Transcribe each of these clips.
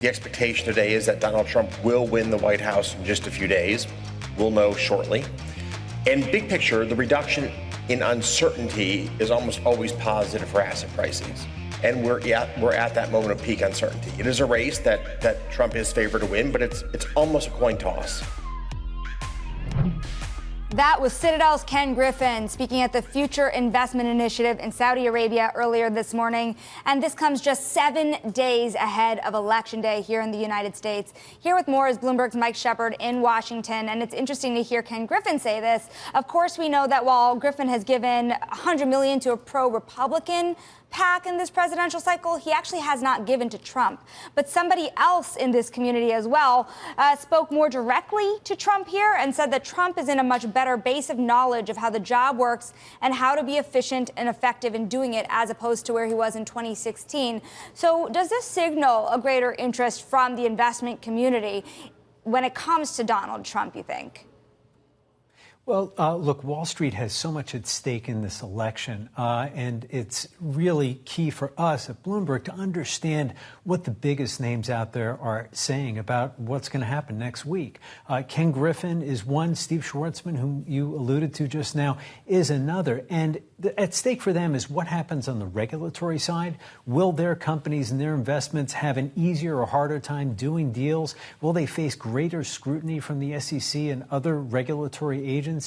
The expectation today is that Donald Trump will win the White House in just a few days. We'll know shortly. And big picture, the reduction in uncertainty is almost always positive for asset prices. And we're at that moment of peak uncertainty. It is a race that Trump is favored to win, but it's almost a coin toss. That was Citadel's Ken Griffin speaking at the Future Investment Initiative in Saudi Arabia earlier this morning. And this comes just 7 days ahead of Election Day here in the United States. Here with more is Bloomberg's Mike Shepard in Washington. And it's interesting to hear Ken Griffin say this. Of course, we know that while Griffin has given $100 million to a pro-Republican PAC in this presidential cycle, he actually has not given to Trump. But somebody else in this community as well spoke more directly to Trump here and said that Trump is in a much better base of knowledge of how the job works and how to be efficient and effective in doing it as opposed to where he was in 2016. So does this signal a greater interest from the investment community when it comes to Donald Trump, you think? Well, look, Wall Street has so much at stake in this election, and it's really key for us at Bloomberg to understand what the biggest names out there are saying about what's going to happen next week. Ken Griffin is one. Steve Schwarzman, whom you alluded to just now, is another. And at stake for them is what happens on the regulatory side. Will their companies and their investments have an easier or harder time doing deals? Will they face greater scrutiny from the SEC and other regulatory agencies?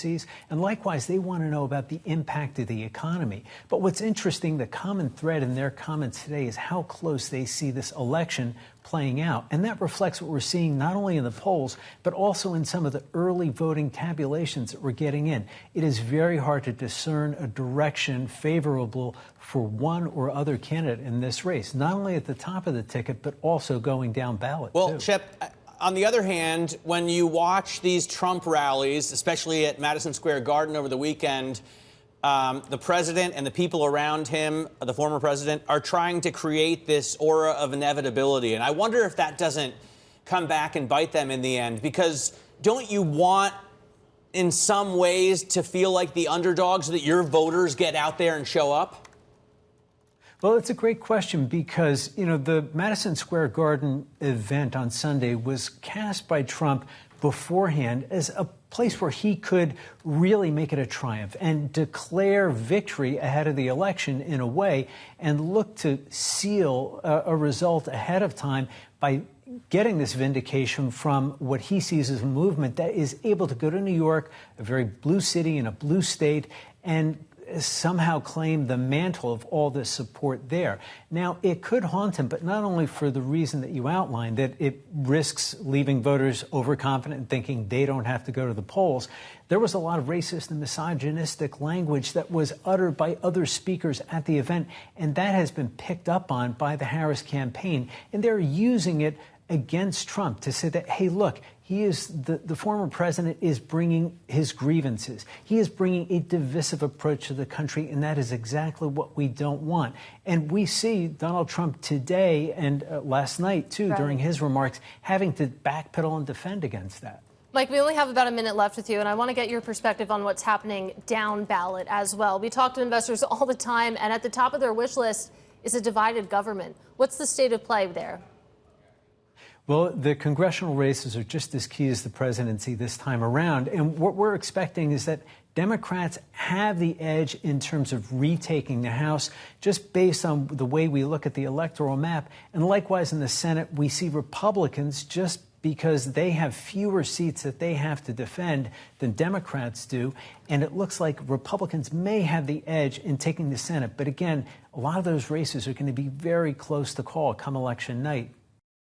And likewise, they want to know about the impact of the economy. But what's interesting, the common thread in their comments today is how close they see this election playing out. And that reflects what we're seeing not only in the polls, but also in some of the early voting tabulations that we're getting in. It is very hard to discern a direction favorable for one or other candidate in this race, not only at the top of the ticket, but also going down ballot. Well, too. Shep, on the other hand, when you watch these Trump rallies, especially at Madison Square Garden over the weekend, the president and the people around him, the former president, are trying to create this aura of inevitability. And I wonder if that doesn't come back and bite them in the end, because don't you want, in some ways, to feel like the underdog so that your voters get out there and show up? Well, it's a great question because, you know, the Madison Square Garden event on Sunday was cast by Trump beforehand as a place where he could really make it a triumph and declare victory ahead of the election in a way and look to seal a result ahead of time by getting this vindication from what he sees as a movement that is able to go to New York, a very blue city in a blue state, and somehow claim the mantle of all this support there. Now, it could haunt him, but not only for the reason that you outlined, that it risks leaving voters overconfident and thinking they don't have to go to the polls. There was a lot of racist and misogynistic language that was uttered by other speakers at the event, and that has been picked up on by the Harris campaign, and they're using it against Trump to say that, hey, look, he is the former president is bringing his grievances. He is bringing a divisive approach to the country, and that is exactly what we don't want. And we see Donald Trump today and last night, too, during his remarks, having to backpedal and defend against that. Mike, we only have about a minute left with you, and I want to get your perspective on what's happening down ballot as well. We talk to investors all the time, and at the top of their wish list is a divided government. What's the state of play there? Well, the congressional races are just as key as the presidency this time around. And what we're expecting is that Democrats have the edge in terms of retaking the House just based on the way we look at the electoral map. And likewise in the Senate, we see Republicans just because they have fewer seats that they have to defend than Democrats do. And it looks like Republicans may have the edge in taking the Senate. But again, a lot of those races are going to be very close to call come election night.